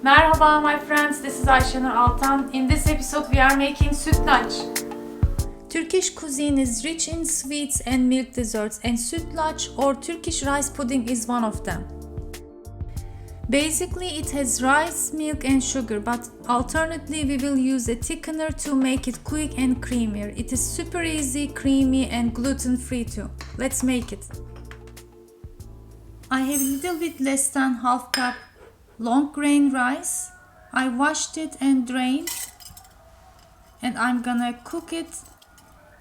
Merhaba my friends, this is Ayşenur Altan. In this episode we are making sütlaç. Turkish cuisine is rich in sweets and milk desserts, and sütlaç or Turkish rice pudding is one of them. Basically it has rice, milk and sugar, but alternately we will use a thickener to make it quick and creamier. It is super easy, creamy and gluten-free too. Let's make it. I have a little bit less than half cup long grain rice. I washed it and drained, and I'm gonna cook it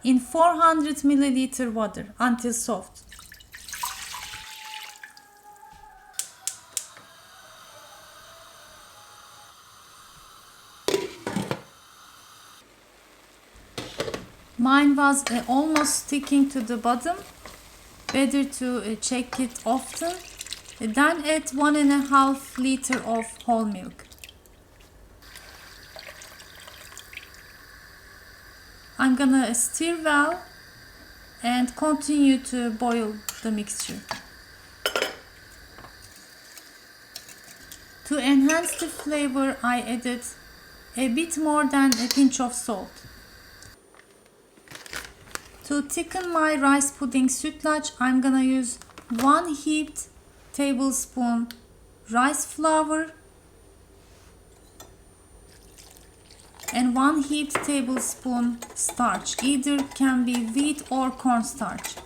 in 400 milliliter water until soft. Mine was almost sticking to the bottom. Better to check it often. Then add 1.5 liter of whole milk. I'm gonna stir well and continue to boil the mixture. To enhance the flavor, I added a bit more than a pinch of salt. To thicken my rice pudding sütlaç, I'm gonna use 1 heaped tablespoon rice flour and 1 heaped tablespoon starch. Either can be wheat or cornstarch.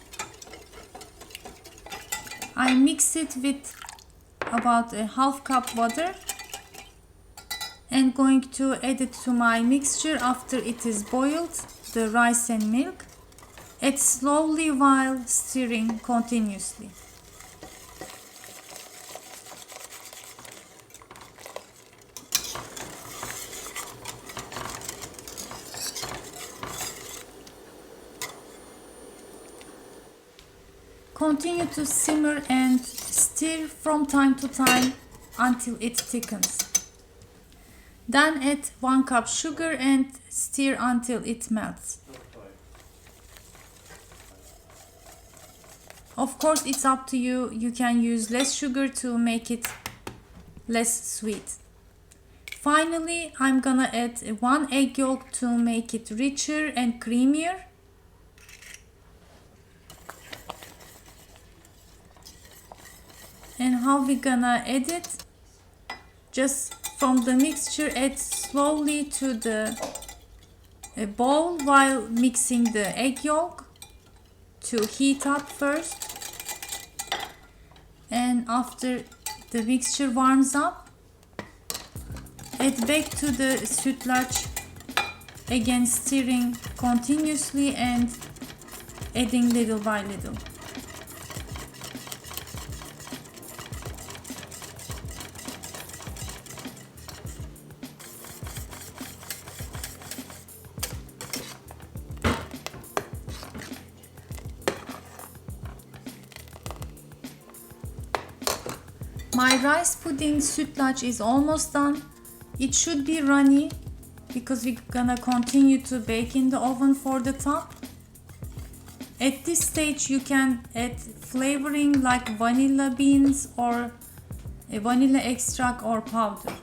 I mix it with about a half cup water and going to add it to my mixture after it is boiled, the rice and milk. Add slowly while stirring continuously. Continue to simmer and stir from time to time until it thickens. Then add 1 cup sugar and stir until it melts. Of course, it's up to you. You can use less sugar to make it less sweet. Finally, I'm gonna add 1 egg yolk to make it richer and creamier. And how we gonna add it? Just from the mixture, add slowly to the bowl while mixing the egg yolk to heat up first. And after the mixture warms up, add back to the sütlaç, again stirring continuously and adding little by little. My rice pudding sütlaç is almost done. It should be runny because we're gonna continue to bake in the oven for the top. At this stage you can add flavoring like vanilla beans or a vanilla extract or powder.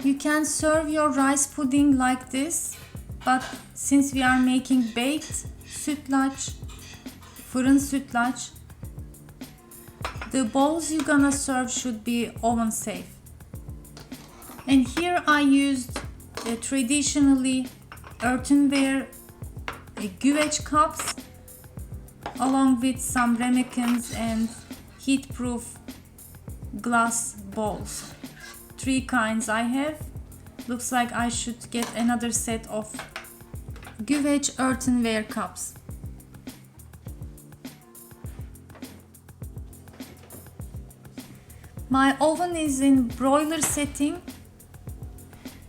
You can serve your rice pudding like this, but since we are making baked sütlaç, fırın sütlaç, the bowls you're gonna serve should be oven safe. And here I used traditionally earthenware güveç cups along with some ramekins and heat-proof glass bowls. 3 kinds I have. Looks like I should get another set of güveç earthenware cups. My oven is in broiler setting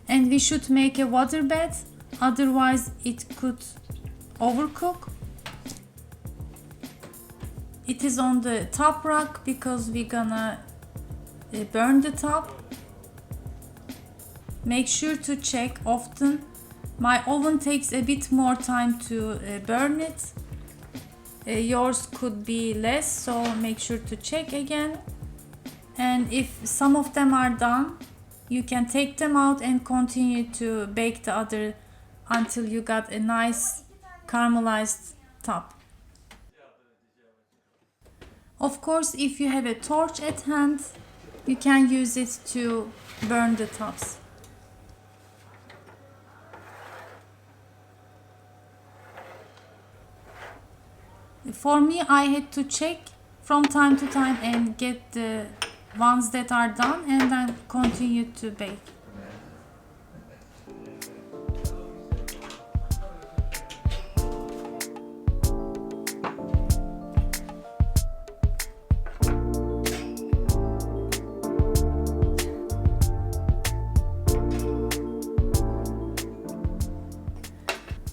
and we should make a water bath, otherwise it could overcook. It is on the top rack because we're gonna burn the top. Make sure to check often. My oven takes a bit more time to burn it. Yours could be less, so make sure to check again. And if some of them are done, you can take them out and continue to bake the other until you got a nice caramelized top. Of course, if you have a torch at hand, you can use it to burn the tops. For me, I had to check from time to time and get the ones that are done and then continue to bake.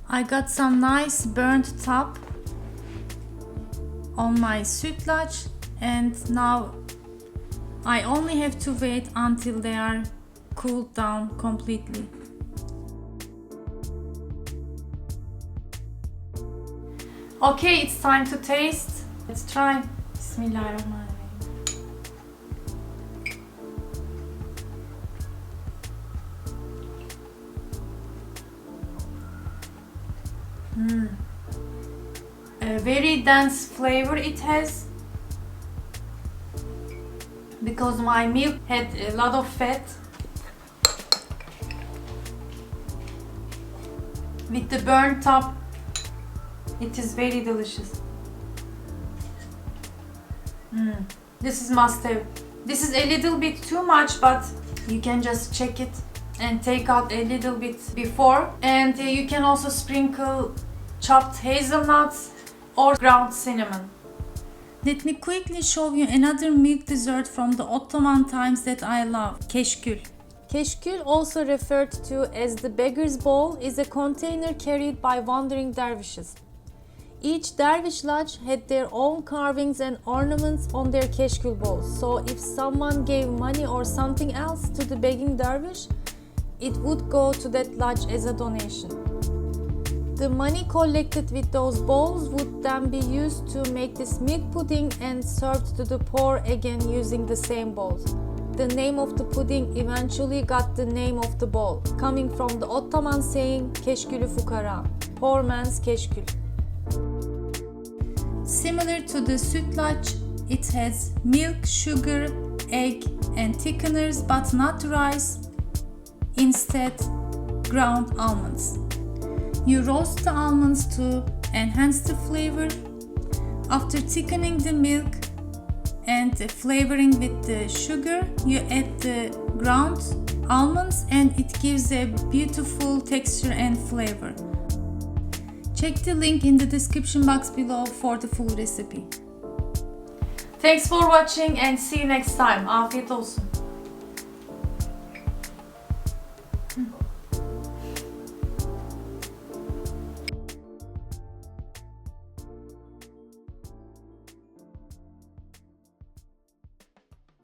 I got some nice burnt top on my sütlaç, and now I only have to wait until they are cooled down completely. Okay, it's time to taste. Let's try. Bismillahirrahmanirrahim. A very dense flavor it has, because my milk had a lot of fat. With the burnt top, it is very delicious. This is must have. This is a little bit too much, but you can just check it and take out a little bit before. And you can also sprinkle chopped hazelnuts or ground cinnamon. Let me quickly show you another milk dessert from the Ottoman times that I love, keşkül. Keşkül, also referred to as the beggar's bowl, is a container carried by wandering dervishes. Each dervish lodge had their own carvings and ornaments on their keşkül bowls, so if someone gave money or something else to the begging dervish, it would go to that lodge as a donation. The money collected with those bowls would then be used to make this milk pudding and served to the poor again using the same bowls. The name of the pudding eventually got the name of the bowl, coming from the Ottoman saying keşkülü fukara, poor man's keşkül. Similar to the sütlaç, it has milk, sugar, egg and thickeners, but not rice, instead ground almonds. You roast the almonds to enhance the flavor. After thickening the milk and flavoring with the sugar, you add the ground almonds and it gives a beautiful texture and flavor. Check the link in the description box below for the full recipe. Thanks for watching and see you next time. Afiyet olsun.